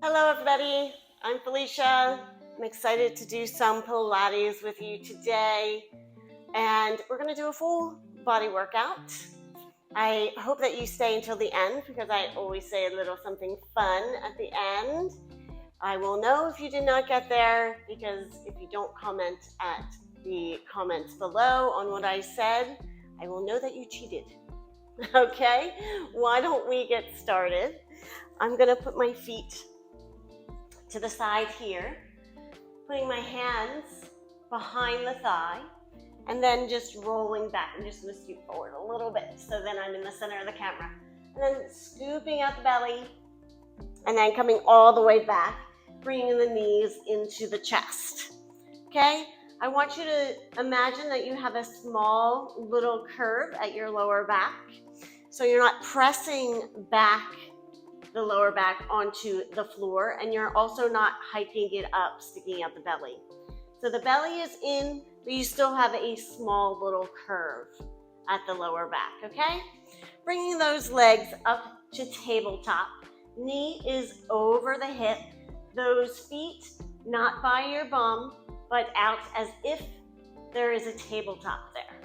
Hello everybody, I'm Felicia. I'm excited to do some Pilates with you today, and we're going to do a full body workout. I hope that you stay until the end because I always say a little something fun at the end. I will know if you did not get there because if you don't comment at the comments below on what I said, I will know that you cheated. Okay, why don't we get started? I'm going to put my feet to the side here, putting my hands behind the thigh, and then just rolling back. I'm just going to scoop forward a little bit so then I'm in the center of the camera. And then scooping out the belly, and then coming all the way back, bringing the knees into the chest. Okay? I want you to imagine that you have a small little curve at your lower back. So you're not pressing back the lower back onto the floor, and you're also not hiking it up, sticking out the belly. So the belly is in, but you still have a small little curve at the lower back, okay? Bringing those legs up to tabletop. Knee is over the hip. Those feet not by your bum, but out as if there is a tabletop there,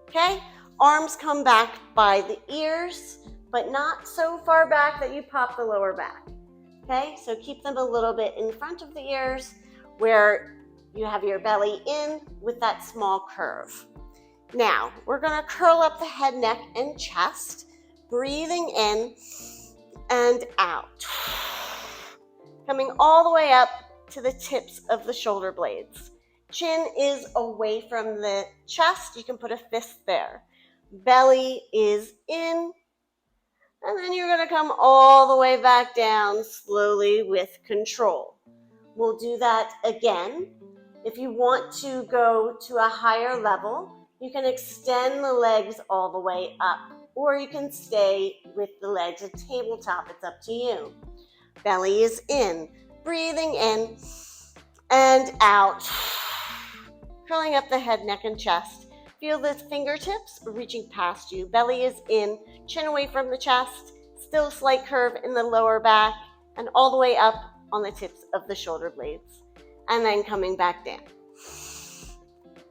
okay? Arms come back by the ears, but not so far back that you pop the lower back, okay? So keep them a little bit in front of the ears where you have your belly in with that small curve. Now, we're gonna curl up the head, neck, and chest, breathing in and out. Coming all the way up to the tips of the shoulder blades. Chin is away from the chest. You can put a fist there. Belly is in. And then you're going to come all the way back down slowly with control. We'll do that again. If you want to go to a higher level, you can extend the legs all the way up, or you can stay with the legs at tabletop. It's up to you. Belly is in. Breathing in and out. Curling up the head, neck, and chest. Feel the fingertips reaching past you. Belly is in, chin away from the chest, still slight curve in the lower back, and all the way up on the tips of the shoulder blades. And then coming back down.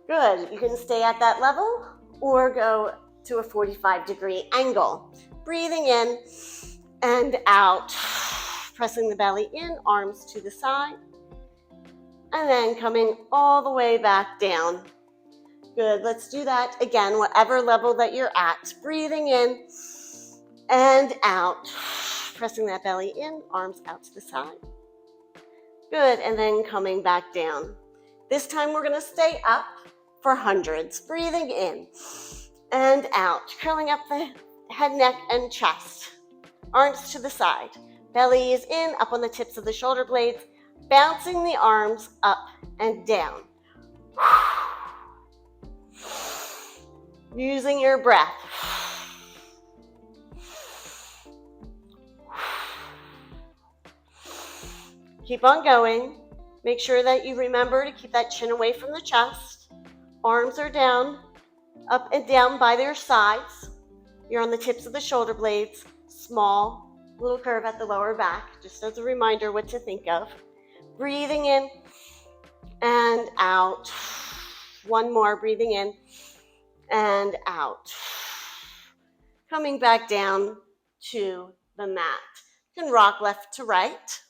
Good. You can stay at that level or go to a 45-degree angle. Breathing in and out. Pressing the belly in, arms to the side. And then coming all the way back down. Good, let's do that again, whatever level that you're at. Breathing in and out. Pressing that belly in, arms out to the side. Good, and then coming back down. This time we're gonna stay up for hundreds. Breathing in and out. Curling up the head, neck, and chest. Arms to the side. Belly is in, up on the tips of the shoulder blades. Bouncing the arms up and down. Using your breath. Keep on going. Make sure that you remember to keep that chin away from the chest. Arms are down, up and down by their sides. You're on the tips of the shoulder blades. Small little curve at the lower back, just as a reminder what to think of. Breathing in and out. One more, breathing in and out. Coming back down to the mat. You can rock left to right.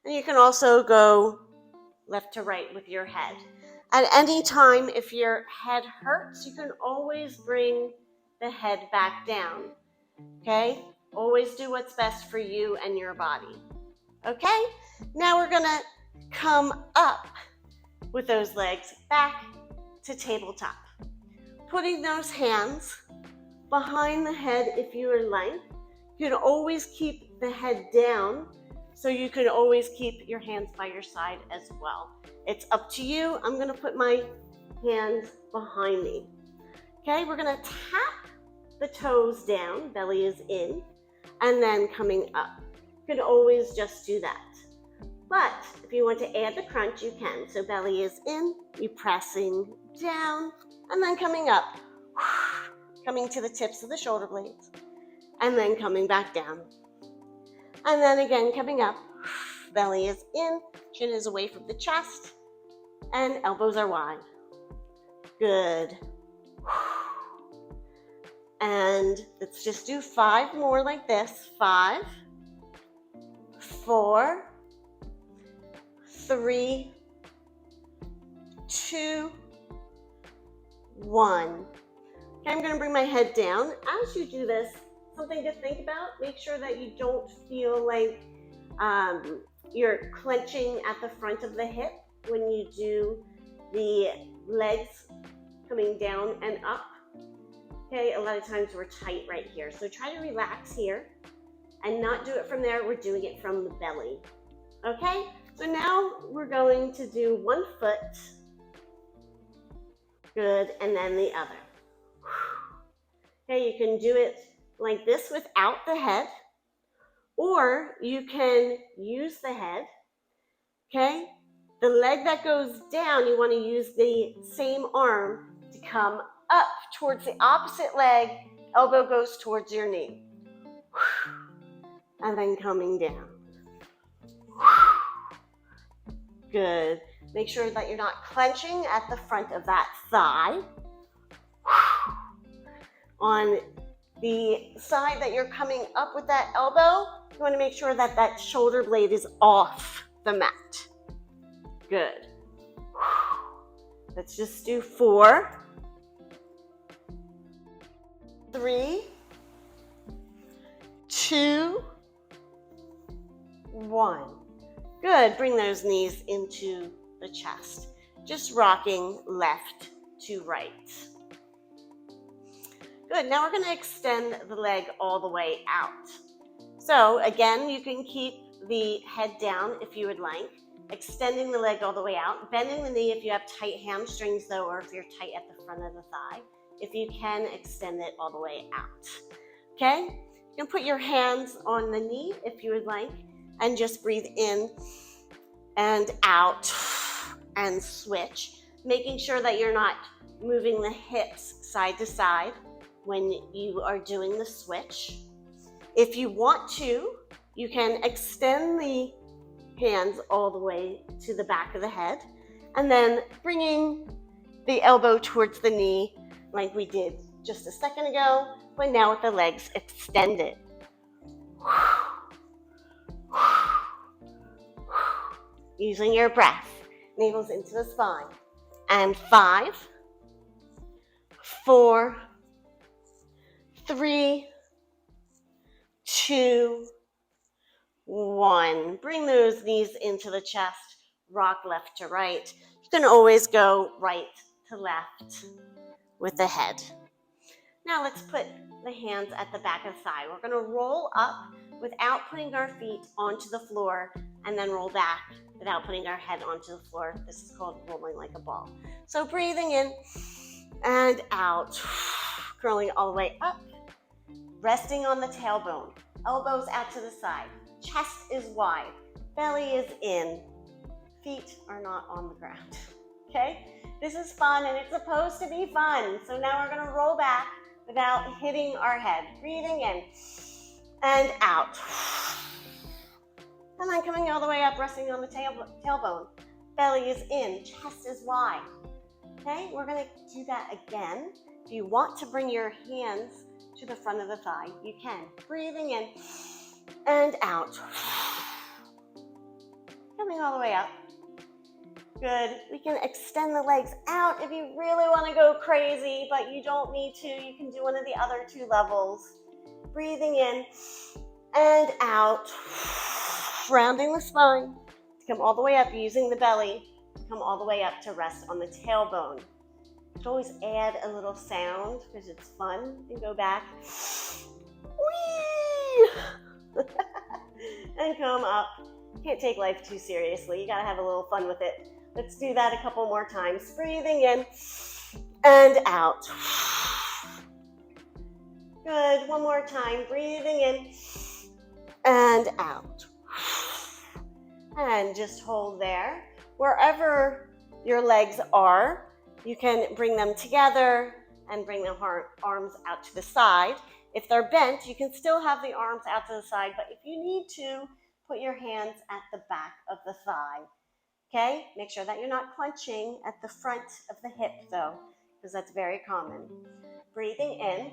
And you can also go left to right with your head. At any time, if your head hurts, you can always bring the head back down. Okay? Always do what's best for you and your body. Okay? Now we're gonna come up with those legs back to tabletop. Putting those hands behind the head if you are length. You can always keep the head down, so you can always keep your hands by your side as well. It's up to you. I'm gonna put my hands behind me. Okay, we're gonna tap the toes down, belly is in, and then coming up. You can always just do that. But if you want to add the crunch, you can. So belly is in, you pressing down, and then coming up. Coming to the tips of the shoulder blades, and then coming back down. And then again, coming up, belly is in, chin is away from the chest, and elbows are wide. Good. And let's just do 5 more like this. 5, 4, 3, 2, 1. Okay, I'm going to bring my head down. As you do this, something to think about, make sure that you don't feel like you're clenching at the front of the hip when you do the legs coming down and up. Okay, a lot of times we're tight right here. So try to relax here and not do it from there. We're doing it from the belly. Okay, so now we're going to do one foot. Good, and then the other. Okay, you can do it like this without the head, or you can use the head. Okay, the leg that goes down, you want to use the same arm to come up towards the opposite leg. Elbow goes towards your knee. And then coming down. Good. Make sure that you're not clenching at the front of that thigh. On the side that you're coming up with that elbow, you want to make sure that that shoulder blade is off the mat. Good. Let's just do 4, 3, 2, 1. Good. Bring those knees into the chest. Just rocking left to right. Good. Now we're going to extend the leg all the way out. So again, you can keep the head down if you would like. Extending the leg all the way out. Bending the knee if you have tight hamstrings though, or if you're tight at the front of the thigh. If you can, extend it all the way out. Okay? You can put your hands on the knee if you would like, and just breathe in and out and switch, making sure that you're not moving the hips side to side when you are doing the switch. If you want to, you can extend the hands all the way to the back of the head, and then bringing the elbow towards the knee like we did just a second ago, but now with the legs extended. Using your breath, navels into the spine. And 5, 4, 3, 2, 1. Bring those knees into the chest, rock left to right. You can always go right to left with the head. Now let's put the hands at the back of the thigh. We're going to roll up without putting our feet onto the floor, and then roll back without putting our head onto the floor. This is called rolling like a ball. So breathing in and out, curling all the way up, resting on the tailbone, elbows out to the side, chest is wide, belly is in, feet are not on the ground. Okay? This is fun, and it's supposed to be fun. So now we're going to roll back without hitting our head. Breathing in and out. And then coming all the way up, resting on the tailbone. Belly is in, chest is wide. Okay, we're going to do that again. If you want to bring your hands to the front of the thigh, you can. Breathing in and out. Coming all the way up. Good. We can extend the legs out if you really want to go crazy, but you don't need to. You can do one of the other 2 levels. Breathing in and out. Rounding the spine to come all the way up, using the belly to come all the way up to rest on the tailbone. You can always add a little sound because it's fun. You can go back. Whee! And come up. You can't take life too seriously. You gotta have a little fun with it. Let's do that a couple more times. Breathing in and out. Good. One more time. Breathing in and out. And just hold there. Wherever your legs are, you can bring them together and bring the arms out to the side. If they're bent, you can still have the arms out to the side, but if you need to, put your hands at the back of the thigh. Okay? Make sure that you're not clenching at the front of the hip though, because that's very common. Breathing in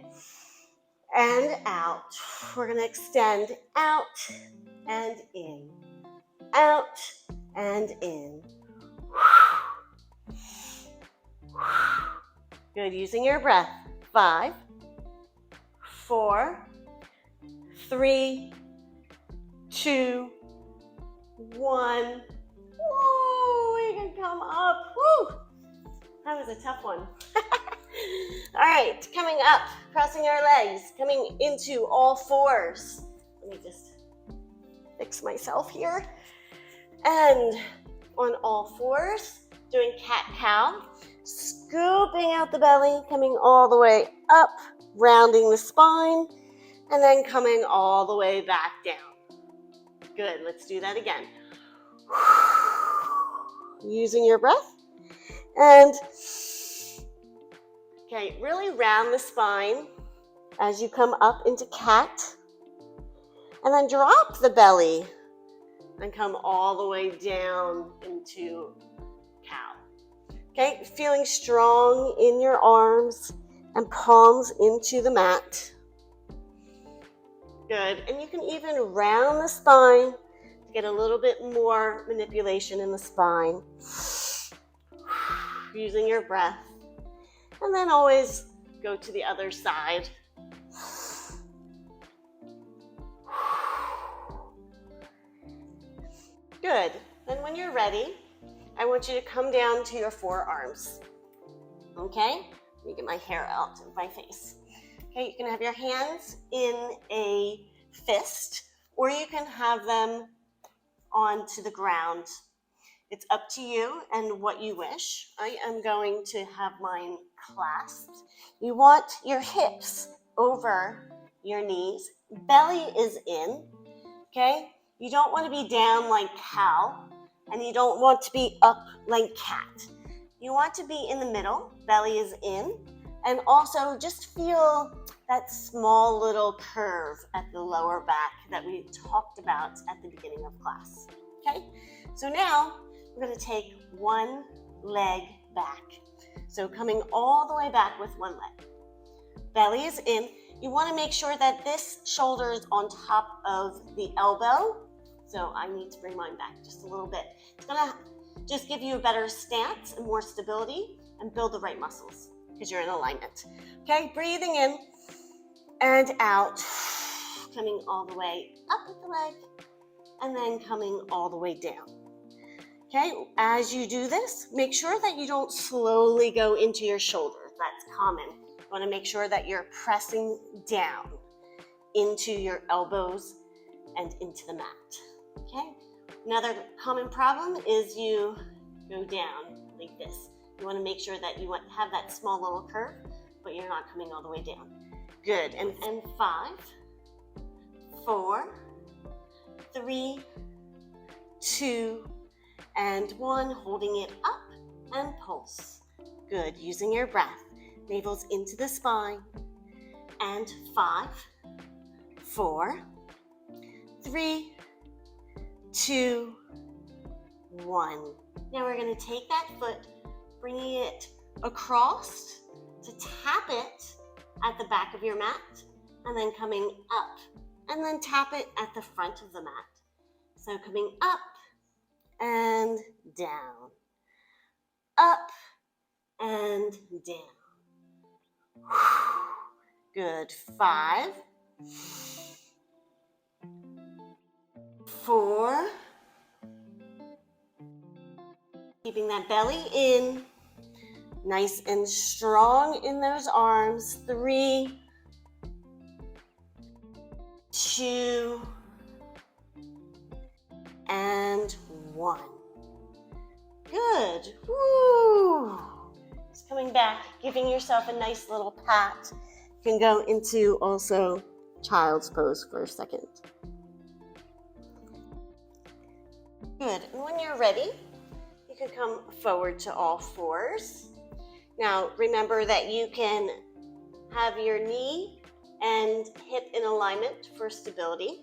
and out. We're going to extend out and in. Out and in. Good. Using your breath. 5, 4, 3, 2, 1. Whoa, you can come up. Woo! That was a tough one. All right, coming up, crossing our legs, coming into all fours. Let me just fix myself here. And on all fours, doing cat-cow, scooping out the belly, coming all the way up, rounding the spine, and then coming all the way back down. Good, let's do that again. Using your breath. And, okay, really round the spine as you come up into cat. And then drop the belly and come all the way down into cow. Okay, feeling strong in your arms and palms into the mat. Good, and you can even round the spine to get a little bit more manipulation in the spine. Using your breath. And then always go to the other side. Good. Then when you're ready, I want you to come down to your forearms. Okay? Let me get my hair out of my face. Okay, you can have your hands in a fist, or you can have them onto the ground. It's up to you and what you wish. I am going to have mine clasped. You want your hips over your knees. Belly is in, okay? You don't want to be down like cow, and you don't want to be up like cat. You want to be in the middle. Belly is in. And also just feel that small little curve at the lower back that we talked about at the beginning of class, okay? So now, we're going to take one leg back. So coming all the way back with one leg. Belly is in. You want to make sure that this shoulder is on top of the elbow. So I need to bring mine back just a little bit. It's going to just give you a better stance and more stability and build the right muscles because you're in alignment. Okay, breathing in and out. Coming all the way up with the leg and then coming all the way down. Okay, as you do this, make sure that you don't slowly go into your shoulders. That's common. You want to make sure that you're pressing down into your elbows and into the mat. Okay, another common problem is you go down like this. You want to make sure that you have that small little curve, but you're not coming all the way down. Good, and 5, 4, 3, 2, and 1, holding it up and pulse. Good, using your breath. Navel's into the spine. And 5, 4, 3, 2, 1. Now we're going to take that foot, bringing it across to tap it at the back of your mat, and then coming up, and then tap it at the front of the mat. So coming up, and down, up and down. Good. 5, 4, keeping that belly in, nice and strong in those arms. 3, 2, and 1. Good. Woo. Just coming back, giving yourself a nice little pat. You can go into also child's pose for a second. Good. And when you're ready, you can come forward to all fours. Now, remember that you can have your knee and hip in alignment for stability.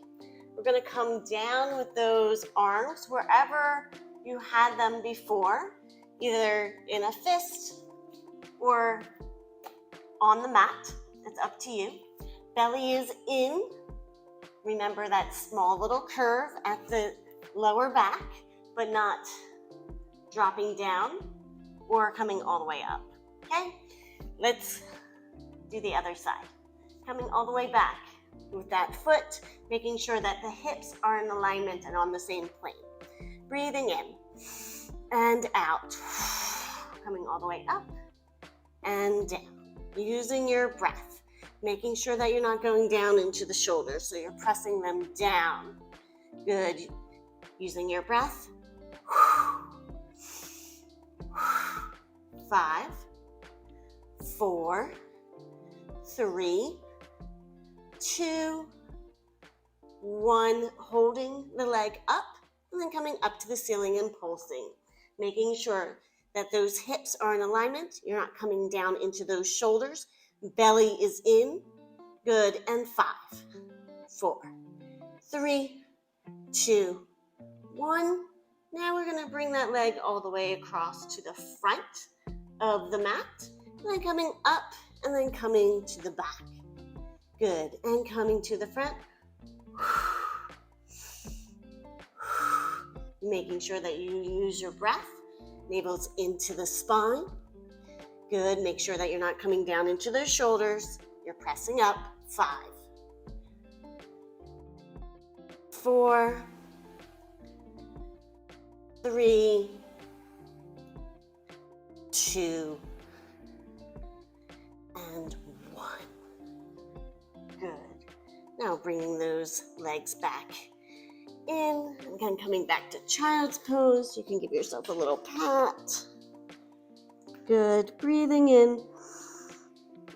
We're going to come down with those arms wherever you had them before, either in a fist or on the mat. It's up to you. Belly is in. Remember that small little curve at the lower back, but not dropping down or coming all the way up. Okay? Let's do the other side. Coming all the way back with that foot, making sure that the hips are in alignment and on the same plane. Breathing in and out. Coming all the way up and down. Using your breath, making sure that you're not going down into the shoulders, so you're pressing them down. Good. Using your breath. 5, 4, 3, 2, 1. Holding the leg up and then coming up to the ceiling and pulsing. Making sure that those hips are in alignment. You're not coming down into those shoulders. Belly is in. Good. And 5, 4, 3, 2, 1. Now we're going to bring that leg all the way across to the front of the mat. And then coming up and then coming to the back. Good. And coming to the front. Making sure that you use your breath. Navel's into the spine. Good. Make sure that you're not coming down into those shoulders. You're pressing up. 5, 4, 3, 2, and 1. Good. Now bringing those legs back in. Again, coming back to child's pose. You can give yourself a little pat. Good. Breathing in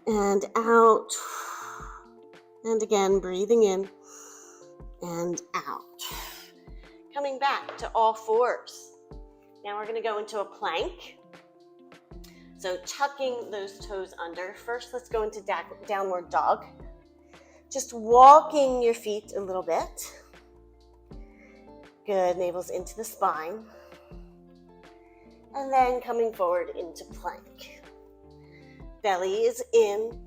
and out. And again, breathing in and out. Coming back to all fours. Now we're going to go into a plank. So tucking those toes under. First, let's go into downward dog. Just walking your feet a little bit. Good. Navel's into the spine. And then coming forward into plank. Belly is in.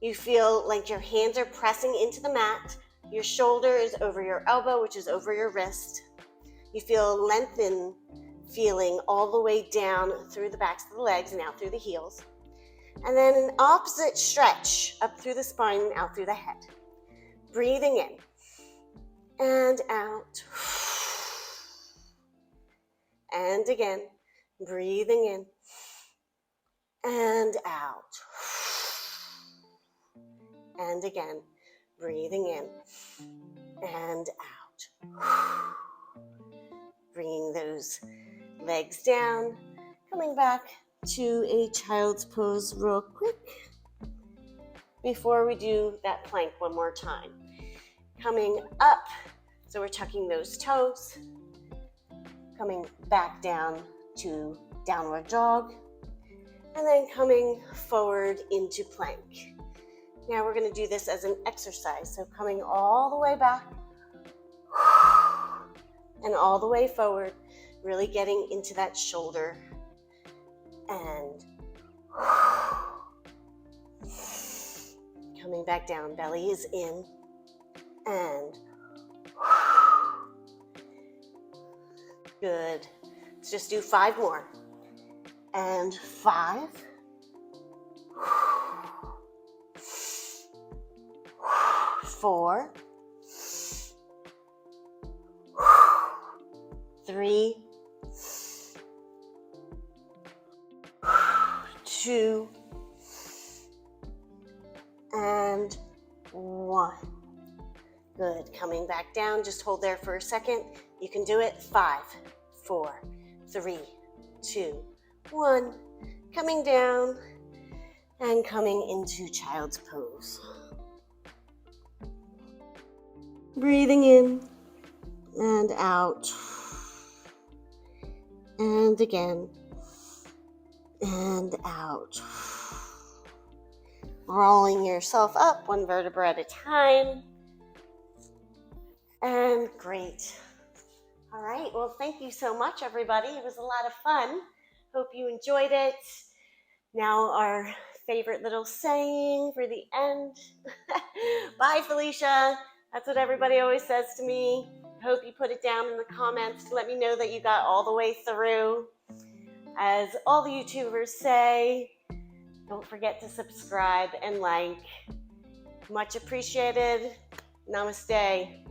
You feel like your hands are pressing into the mat. Your shoulder is over your elbow, which is over your wrist. You feel lengthen feeling all the way down through the backs of the legs and out through the heels. And then an opposite stretch up through the spine and out through the head. Breathing in and out. And again, breathing in and out. And again, breathing in and out. Bringing those legs down, coming back to a child's pose real quick before we do that plank one more time. Coming up, so we're tucking those toes, coming back down to downward dog, and then coming forward into plank. Now we're going to do this as an exercise, so coming all the way back and all the way forward, really getting into that shoulder and coming back down. Belly is in and good. Let's just do 5 more. And 5. 4. 3. 2. And 1. Good. Coming back down. Just hold there for a second. You can do it. 5, 4, 3, 2, 1. Coming down and coming into child's pose. Breathing in and out. And again. And out. rolling yourself up one vertebra at a time. And great. All right, well, thank you so much, everybody. It was a lot of fun. Hope you enjoyed it. Now our favorite little saying for the end. Bye, Felicia. That's what everybody always says to me. Hope you put it down in the comments to let me know that you got all the way through. As all the YouTubers say, don't forget to subscribe and like. Much appreciated. Namaste.